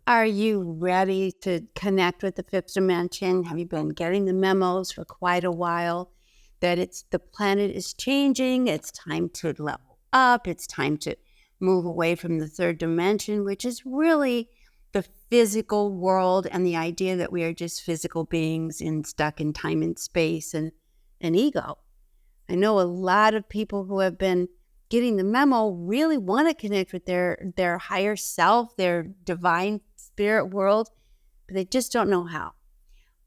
Are you ready to connect with the fifth dimension? Have you been getting the memos for quite a while that the planet is changing? It's time to level up. It's time to move away from the third dimension, which is really the physical world and the idea that we are just physical beings stuck in time and space and ego. I know a lot of people who have been getting the memo really want to connect with their higher self, their divine spirit world, but they just don't know how.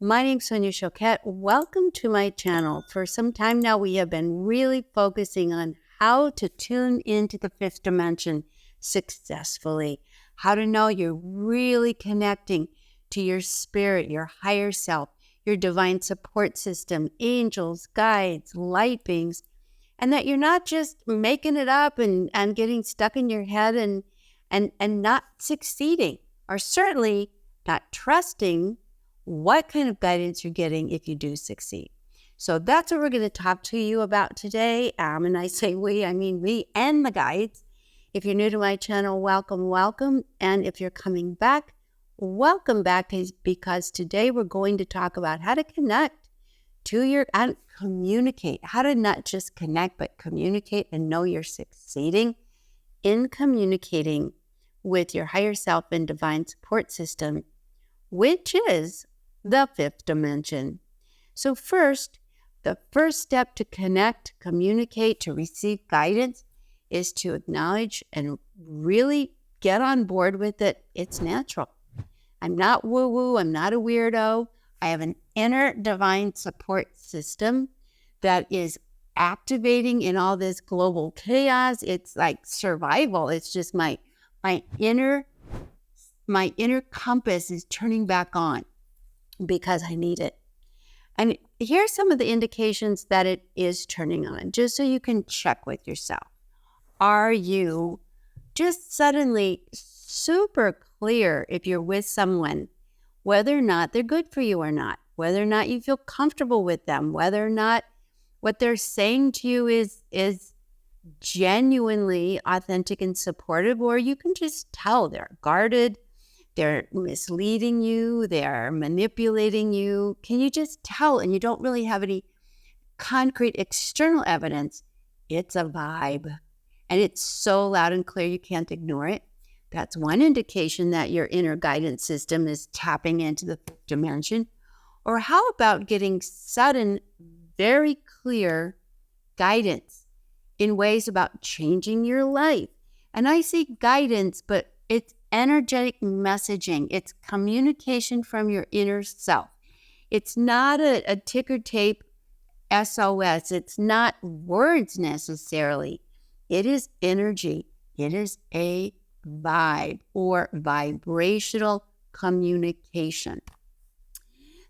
My name's Sonia Choquette. Welcome to my channel. For some time now, we have been really focusing on how to tune into the fifth dimension successfully, how to know you're really connecting to your spirit, your higher self, your divine support system, angels, guides, light beings, and that you're not just making it up and getting stuck in your head and not succeeding, or certainly not trusting what kind of guidance you're getting if you do succeed. So that's what we're going to talk to you about today. And I say we, I mean me and the guides. If you're new to my channel, welcome, welcome. And if you're coming back, welcome back, because today we're going to talk about how to connect to and communicate, how to not just connect, but communicate and know you're succeeding in communicating with your higher self and divine support system, which is the fifth dimension. So first, the first step to connect, communicate, to receive guidance is to acknowledge and really get on board with it. It's natural. I'm not woo-woo. I'm not a weirdo. I have an inner divine support system that is activating in all this global chaos. It's like survival. It's just my inner compass is turning back on because I need it. And here's some of the indications that it is turning on, just so you can check with yourself. Are you just suddenly super clear if you're with someone, whether or not they're good for you or not, whether or not you feel comfortable with them, whether or not what they're saying to you is genuinely authentic and supportive, or you can just tell they're guarded, they're misleading you, they're manipulating you. Can you just tell, and you don't really have any concrete external evidence? It's a vibe, and it's so loud and clear you can't ignore it. That's one indication that your inner guidance system is tapping into the fifth dimension. Or how about getting sudden, very clear guidance in ways about changing your life? And I say guidance, but it's energetic messaging. It's communication from your inner self. It's not a ticker tape SOS. It's not words necessarily. It is energy. It is a vibe or vibrational communication.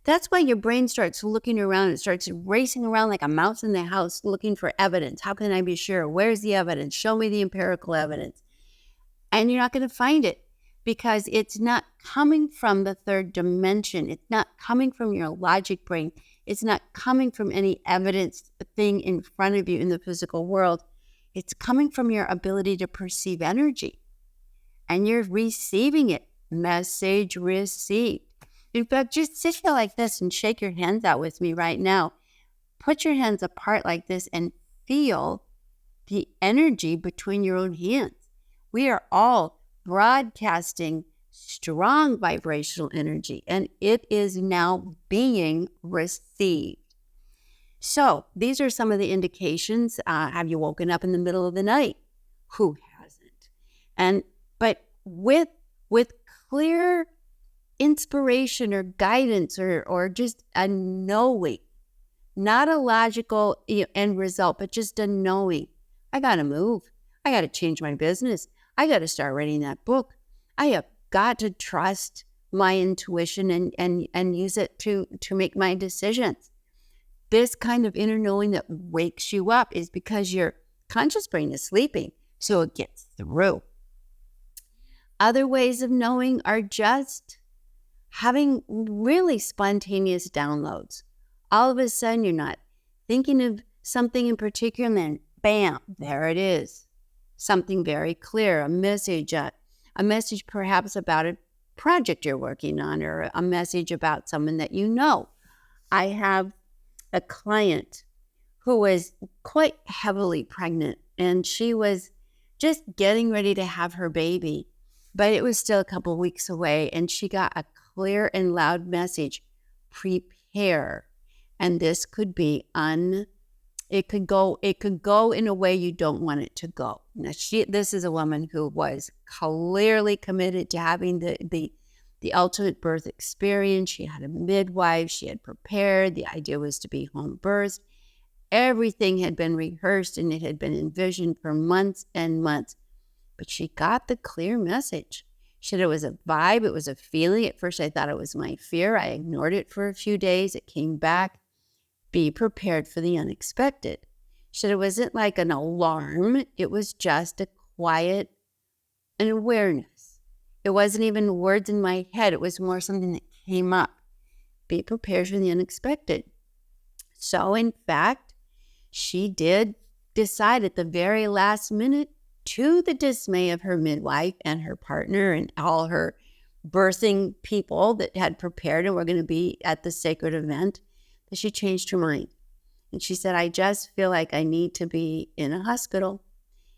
That's why your brain starts looking around. It starts racing around like a mouse in the house looking for evidence. How can I be sure? Where's the evidence? Show me the empirical evidence. And you're not going to find it because it's not coming from the third dimension. It's not coming from your logic brain. It's not coming from any evidence thing in front of you in the physical world. It's coming from your ability to perceive energy. And you're receiving it. Message received. In fact, just sit here like this and shake your hands out with me right now. Put your hands apart like this and feel the energy between your own hands. We are all broadcasting strong vibrational energy, and it is now being received. So these are some of the indications. Have you woken up in the middle of the night? Who hasn't? But with clear inspiration or guidance or just a knowing, not a logical end result, but just a knowing. I got to move. I got to change my business. I got to start writing that book. I have got to trust my intuition and use it to make my decisions. This kind of inner knowing that wakes you up is because your conscious brain is sleeping, so it gets through. Other ways of knowing are just having really spontaneous downloads. All of a sudden, you're not thinking of something in particular, and then bam, there it is. Something very clear, a message perhaps about project you're working on or a message about someone that you know. I have a client who was quite heavily pregnant, and she was just getting ready to have her baby, but it was still a couple of weeks away, and she got a clear and loud message: prepare. And this could be it could go in a way you don't want it to go. Now, this is a woman who was clearly committed to having the ultimate birth experience. She had a midwife. She had prepared. The idea was to be home birthed. Everything had been rehearsed and it had been envisioned for months and months. But she got the clear message. She said it was a vibe. It was a feeling. At first, I thought it was my fear. I ignored it for a few days. It came back. Be prepared for the unexpected. She said it wasn't like an alarm. It was just a quiet an awareness. It wasn't even words in my head. It was more something that came up. Be prepared for the unexpected. So, in fact, she did decide at the very last minute, to the dismay of her midwife and her partner and all her birthing people that had prepared and were going to be at the sacred event, that she changed her mind. And she said, I just feel like I need to be in a hospital,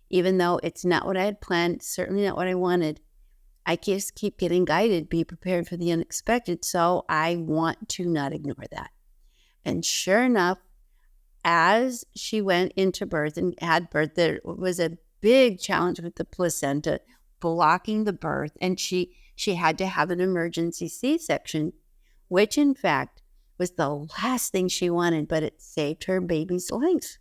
even though it's not what I had planned, certainly not what I wanted. I just keep getting guided, be prepared for the unexpected. So I want to not ignore that. And sure enough, as she went into birth and had birth, there was a big challenge with the placenta blocking the birth. And she had to have an emergency C-section, which in fact was the last thing she wanted, but it saved her baby's life.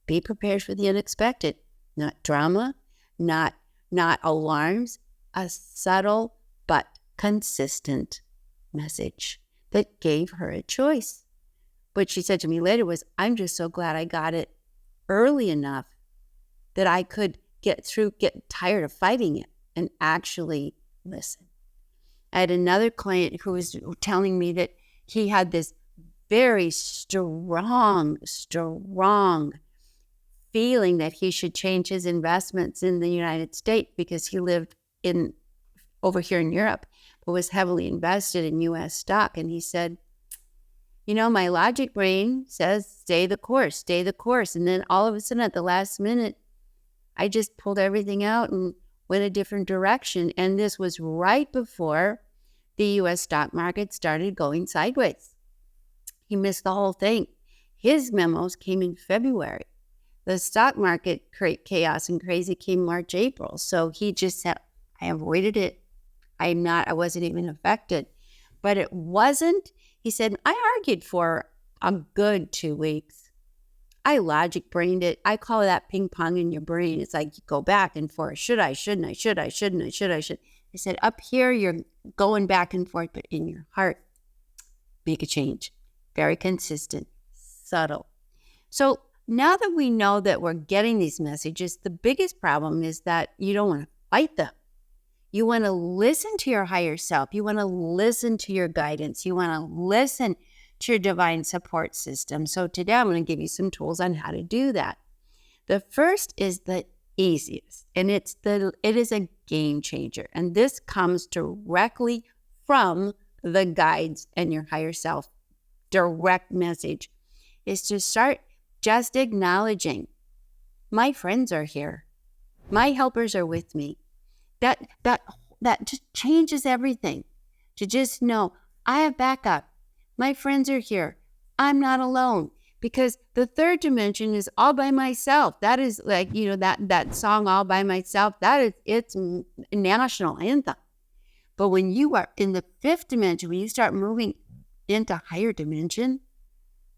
Be prepared for the unexpected. Not drama, not alarms, a subtle but consistent message that gave her a choice. What she said to me later was, I'm just so glad I got it early enough that I could get tired of fighting it and actually listen. I had another client who was telling me that he had this very strong feeling that he should change his investments in the United States because he lived over here in Europe, but was heavily invested in U.S. stock. And he said, my logic brain says, stay the course. And then all of a sudden at the last minute, I just pulled everything out and went a different direction. And this was right before the U.S. stock market started going sideways. He missed the whole thing. His memos came in February. The stock market chaos and crazy came March, April. So he just said, I avoided it. I wasn't even affected. But it wasn't, he said, I argued for a good 2 weeks. I logic brained it. I call that ping pong in your brain. It's like you go back and forth. Should I, shouldn't I, should I, shouldn't I, should I, should. I said, up here, you're going back and forth, but in your heart, make a change. Very consistent, subtle. So now that we know that we're getting these messages, the biggest problem is that you don't want to fight them. You want to listen to your higher self. You want to listen to your guidance. You want to listen to your divine support system. So today I'm going to give you some tools on how to do that. The first is the easiest, and it is a game changer. And this comes directly from the guides and your higher self. Direct message is to start just acknowledging, my friends are here. My helpers are with me. That just changes everything. To just know, I have backup. My friends are here. I'm not alone. Because the third dimension is all by myself. That is like, that song, All by Myself, it's a national anthem. But when you are in the fifth dimension, when you start moving into higher dimension,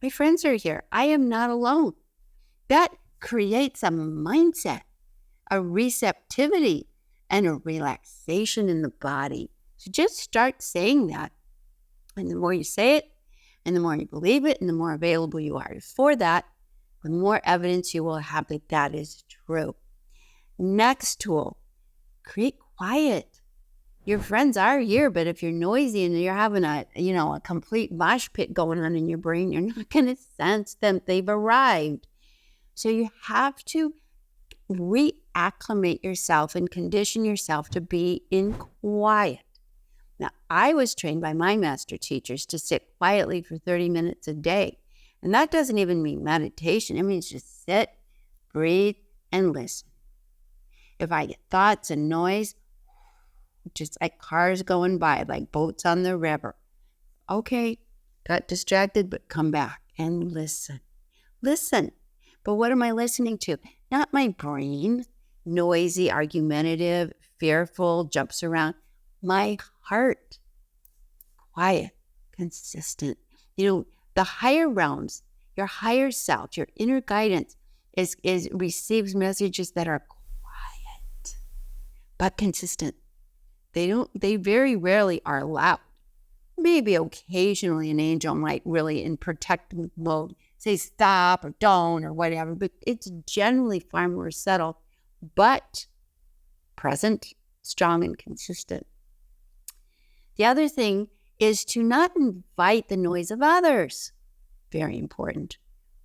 my friends are here. I am not alone. That creates a mindset, a receptivity, and a relaxation in the body. So just start saying that. And the more you say it, and the more you believe it, and the more available you are for that, the more evidence you will have that that is true. Next tool, create quiet. Your friends are here, but if you're noisy and you're having a complete mosh pit going on in your brain, you're not going to sense that they've arrived. So you have to reacclimate yourself and condition yourself to be in quiet. Now, I was trained by my master teachers to sit quietly for 30 minutes a day. And that doesn't even mean meditation. It means just sit, breathe, and listen. If I get thoughts and noise, just like cars going by, like boats on the river. Okay, got distracted, but come back and listen. Listen. But what am I listening to? Not my brain, noisy, argumentative, fearful, jumps around. My heart, quiet, consistent. The higher realms, your higher self, your inner guidance receives messages that are quiet, but consistent. They very rarely are loud. Maybe occasionally an angel might really in protective mode say stop or don't or whatever, but it's generally far more subtle, but present, strong, and consistent. The other thing is to not invite the noise of others. Very important.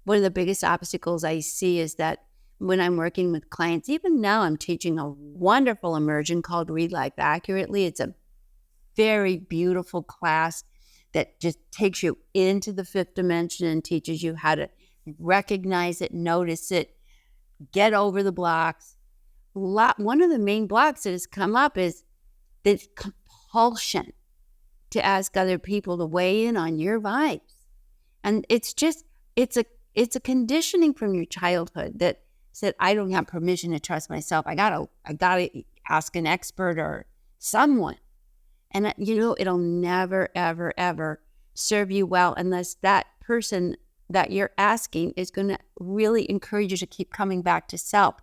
One of the biggest obstacles I see is that when I'm working with clients, even now I'm teaching a wonderful immersion called Read Life Accurately. It's a very beautiful class that just takes you into the fifth dimension and teaches you how to recognize it, notice it, get over the blocks. One of the main blocks that has come up is this compulsion to ask other people to weigh in on your vibes. And it's a conditioning from your childhood that said, I don't have permission to trust myself. I gotta ask an expert or someone. And it'll never, ever, ever serve you well unless that person that you're asking is going to really encourage you to keep coming back to self.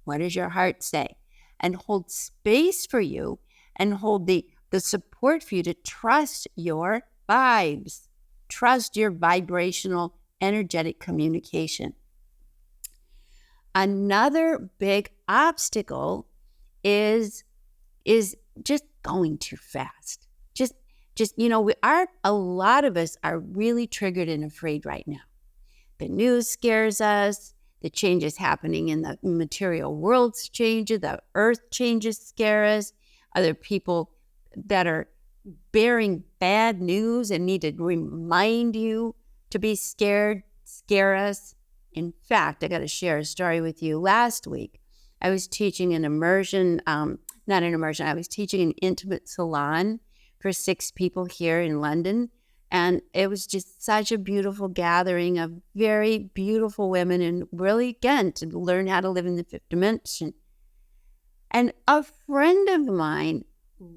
What does your heart say? And hold space for you and hold the support for you to trust your vibes. Trust your vibrational, energetic communication. Another big obstacle is just going too fast. A lot of us are really triggered and afraid right now. The news scares us. The changes happening in the material world changes. The earth changes scare us. Other people that are bearing bad news and need to remind you to be scared scare us. In fact, I got to share a story with you. Last week, I was teaching an immersion, I was teaching an intimate salon for 6 people here in London. And it was just such a beautiful gathering of very beautiful women and really, again, to learn how to live in the fifth dimension. And a friend of mine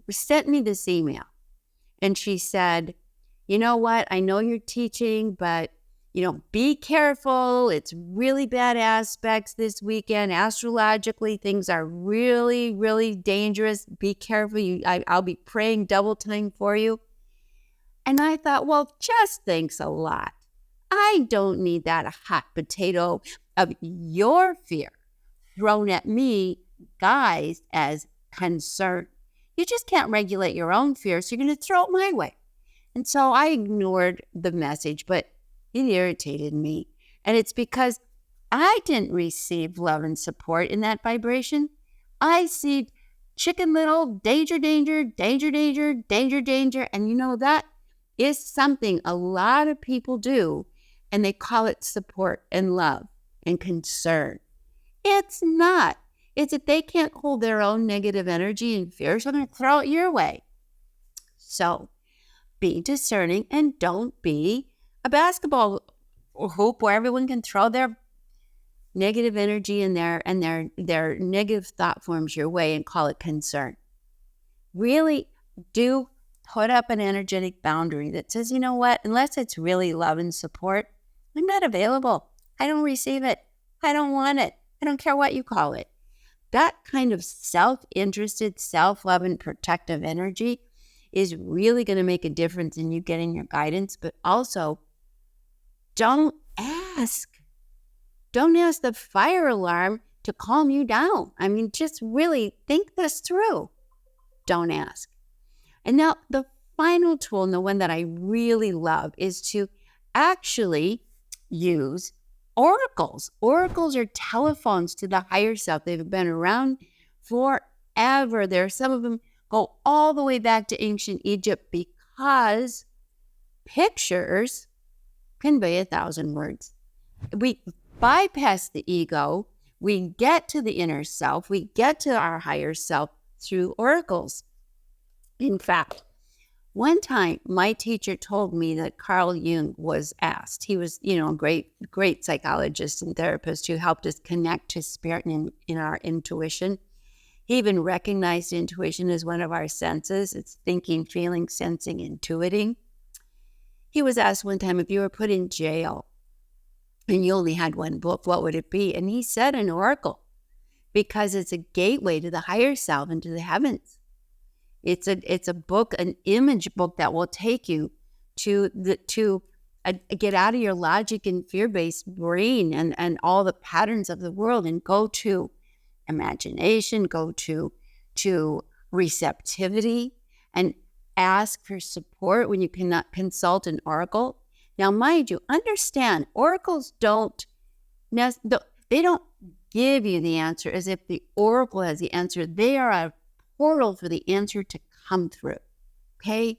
sent me this email. And she said, you know what? I know you're teaching, but be careful. It's really bad aspects this weekend. Astrologically, things are really, really dangerous. Be careful. I'll be praying double time for you. And I thought, well, just thanks a lot. I don't need that hot potato of your fear thrown at me, guys, as concern. You just can't regulate your own fear, so you're going to throw it my way. And so I ignored the message, but it irritated me. And it's because I didn't receive love and support in that vibration. I received Chicken Little, danger, danger, danger, danger, danger, danger. And that is something a lot of people do, and they call it support and love and concern. It's not. It's that they can't hold their own negative energy and fear, so they're going to throw it your way. So be discerning and don't be a basketball hoop where everyone can throw their negative energy and their negative thought forms your way and call it concern. Really do put up an energetic boundary that says, you know what, unless it's really love and support, I'm not available. I don't receive it. I don't want it. I don't care what you call it. That kind of self-interested, self-love and protective energy is really going to make a difference in you getting your guidance, but also don't ask. Don't ask the fire alarm to calm you down. I mean, just really think this through. Don't ask. And now the final tool, and the one that I really love, is to actually use oracles. Oracles are telephones to the higher self. They've been around forever. There are some of them go all the way back to ancient Egypt because pictures convey 1,000 words. We bypass the ego. We get to the inner self. We get to our higher self through oracles. In fact, one time my teacher told me that Carl Jung was asked. He was, a great psychologist and therapist who helped us connect to spirit in our intuition. He even recognized intuition as one of our senses. It's thinking, feeling, sensing, intuiting. He was asked one time, if you were put in jail and you only had one book, what would it be? And he said an oracle, because it's a gateway to the higher self and to the heavens. It's a book, an image book that will take you to get out of your logic and fear-based brain and all the patterns of the world and go to imagination, go to receptivity, and ask for support when you cannot consult an oracle. Now, mind you, understand, oracles don't give you the answer as if the oracle has the answer. They are a portal for the answer to come through. Okay?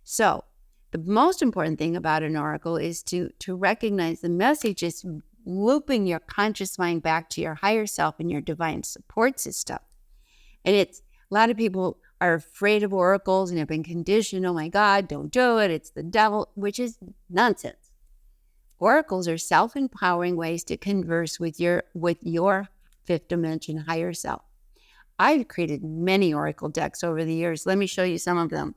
So the most important thing about an oracle is to recognize the message is looping your conscious mind back to your higher self and your divine support system. And a lot of people are afraid of oracles and have been conditioned, oh my God, don't do it, it's the devil, which is nonsense. Oracles are self-empowering ways to converse with your fifth dimension higher self. I've created many oracle decks over the years. Let me show you some of them.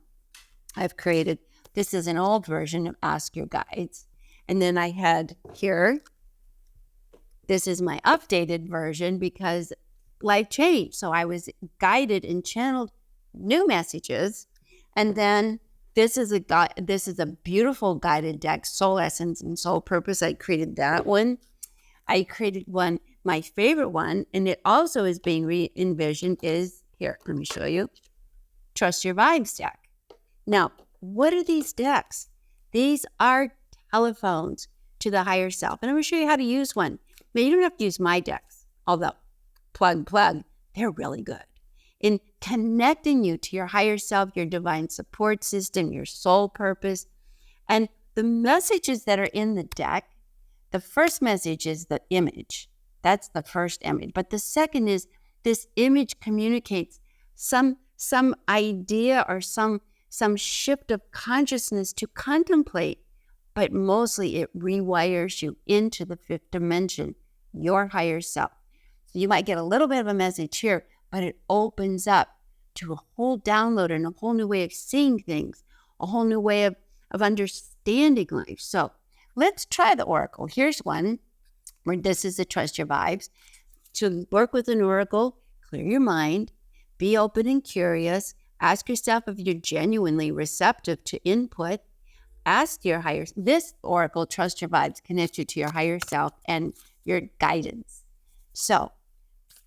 This is an old version of Ask Your Guides. And then I had here, this is my updated version because life changed. So I was guided and channeled new messages. And then this is a beautiful guided deck, Soul Essence and Soul Purpose. I created that one. I created one, my favorite one, and it also is being re-envisioned is, here, let me show you, Trust Your Vibes deck. Now, what are these decks? These are telephones to the higher self. And I'm going to show you how to use one. But you don't have to use my decks, although plug, they're really good in connecting you to your higher self, your divine support system, your soul purpose. And the messages that are in the deck, the first message is the image. That's the first image. But the second is this image communicates some idea or some shift of consciousness to contemplate, but mostly it rewires you into the fifth dimension, your higher self. So you might get a little bit of a message here, but it opens up to a whole download and a whole new way of seeing things, a whole new way of understanding life. So let's try the oracle. Here's one where this is the Trust Your Vibes. To work with an oracle, clear your mind, be open and curious, ask yourself if you're genuinely receptive to input, ask your this oracle, Trust Your Vibes, connects you to your higher self and your guidance. So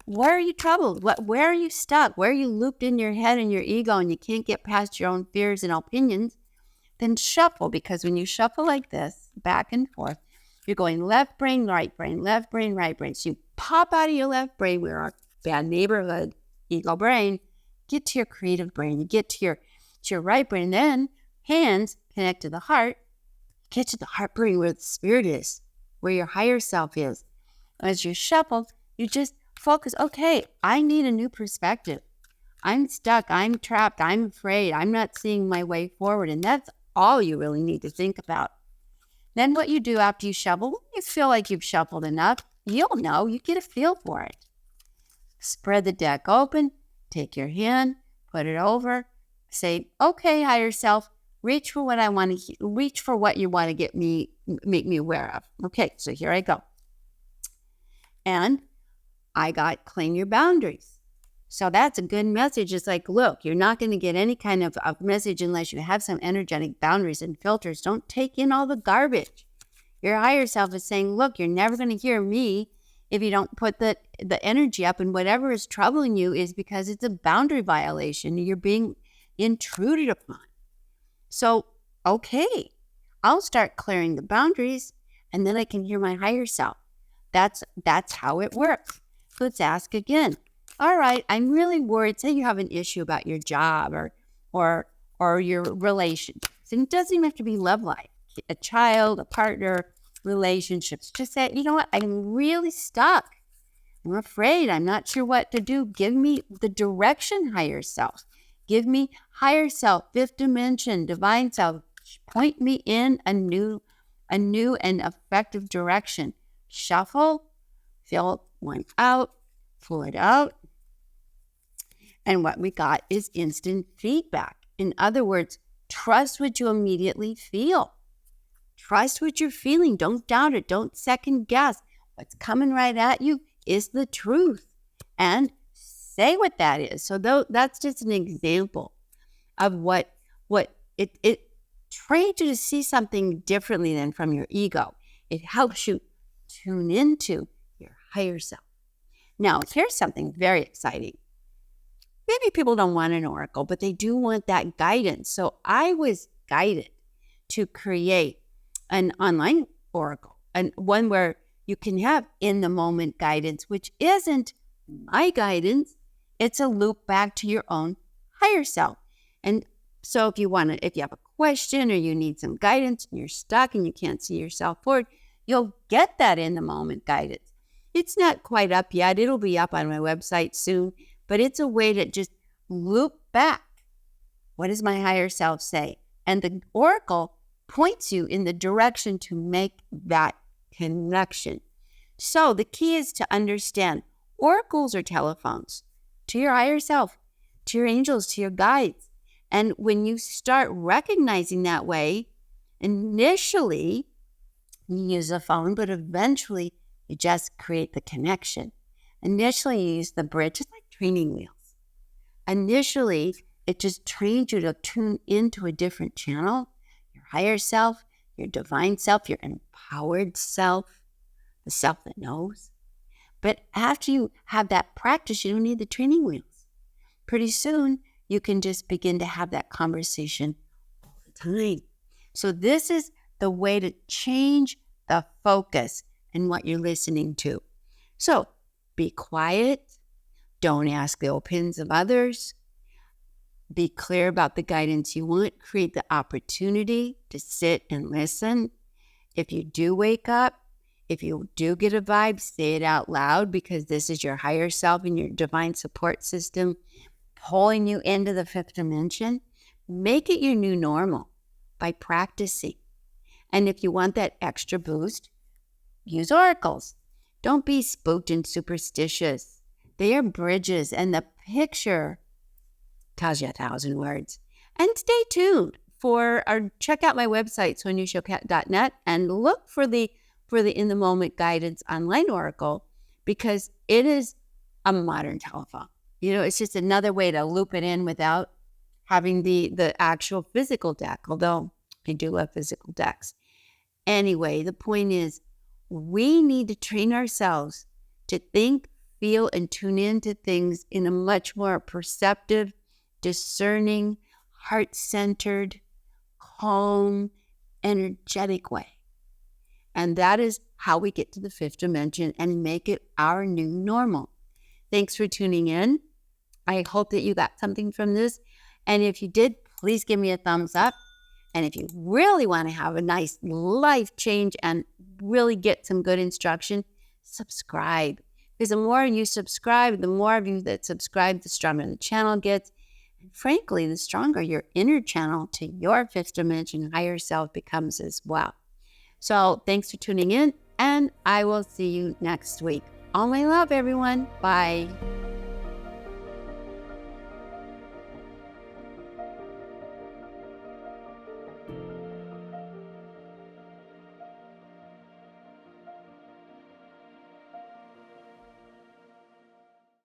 where are you troubled? Where are you stuck? Where are you looped in your head and your ego and you can't get past your own fears and opinions? Then shuffle, because when you shuffle like this, back and forth, you're going left brain, right brain, left brain, right brain. So you pop out of your left brain, we're our bad neighborhood, ego brain, get to your creative brain, you get to your right brain, and then hands connect to the heart, get to the heart brain where the spirit is, where your higher self is. As you shuffle, you just focus, okay, I need a new perspective. I'm stuck, I'm trapped, I'm afraid, I'm not seeing my way forward. And that's all you really need to think about. Then what you do after you shuffle, when you feel like you've shuffled enough, you'll know, you get a feel for it. Spread the deck open, take your hand, put it over, say, okay, higher self, reach for what I want to, reach for what you want to make me aware of. Okay, so here I go. And I got claim your boundaries. So that's a good message. It's like, look, you're not going to get any kind of message unless you have some energetic boundaries and filters. Don't take in all the garbage. Your higher self is saying, look, you're never going to hear me if you don't put the energy up, and whatever is troubling you is because it's a boundary violation. You're being intruded upon. So, okay, I'll start clearing the boundaries, and then I can hear my higher self. That's how it works. Let's ask again. all right, I'm really worried. Say you have an issue about your job or your relationships. And it doesn't even have to be love life, a child, a partner, relationships. Just say, you know what, I'm really stuck. I'm afraid. I'm not sure what to do. Give me the direction, higher self. Give me higher self, fifth dimension, divine self. Point me in a new and effective direction. Shuffle, fill one out, pull it out. And what we got is instant feedback. In other words, trust what you immediately feel. Trust what you're feeling. Don't doubt it. Don't second guess. What's coming right at you is the truth. And say what that is. So that's just an example of what it trains you to see something differently than from your ego. It helps you tune into your higher self. Now, here's something very exciting. Maybe people don't want an oracle, but they do want that guidance. So I was guided to create an online oracle, and one where you can have in the moment guidance, which isn't my guidance. It's a loop back to your own higher self. And so if you have a question or you need some guidance and you're stuck and you can't see yourself forward, you'll get that in the moment guidance. It's not quite up yet. It'll be up on my website soon, but it's a way to just loop back. What does my higher self say? And the oracle points you in the direction to make that connection. So the key is to understand oracles are telephones to your higher self, to your angels, to your guides. And when you start recognizing that way, initially you use a phone, but eventually you just create the connection. Initially you use the bridge, just like training wheels. Initially, it just trains you to tune into a different channel, your higher self, your divine self, your empowered self, the self that knows. But after you have that practice, you don't need the training wheels. Pretty soon, you can just begin to have that conversation all the time. So this is the way to change the focus in what you're listening to. So be quiet. Don't ask the opinions of others. Be clear about the guidance you want. Create the opportunity to sit and listen. If you do wake up, if you do get a vibe, say it out loud, because this is your higher self and your divine support system pulling you into the fifth dimension. Make it your new normal by practicing. And if you want that extra boost, use oracles. Don't be spooked and superstitious. They are bridges, and the picture tells you 1,000 words. And stay tuned check out my website, soniachoquette.net, and look for the in the moment guidance online oracle, because it is a modern telephone. It's just another way to loop it in without having the actual physical deck, although I do love physical decks. Anyway, the point is, we need to train ourselves to think, feel, and tune into things in a much more perceptive, discerning, heart-centered, calm, energetic way. And that is how we get to the fifth dimension and make it our new normal. Thanks for tuning in. I hope that you got something from this. And if you did, please give me a thumbs up. And if you really want to have a nice life change and really get some good instruction, subscribe. Because the more you subscribe, the more of you that subscribe, the stronger the channel gets. And frankly, the stronger your inner channel to your fifth dimension higher self becomes as well. So thanks for tuning in, and I will see you next week. All my love, everyone. Bye.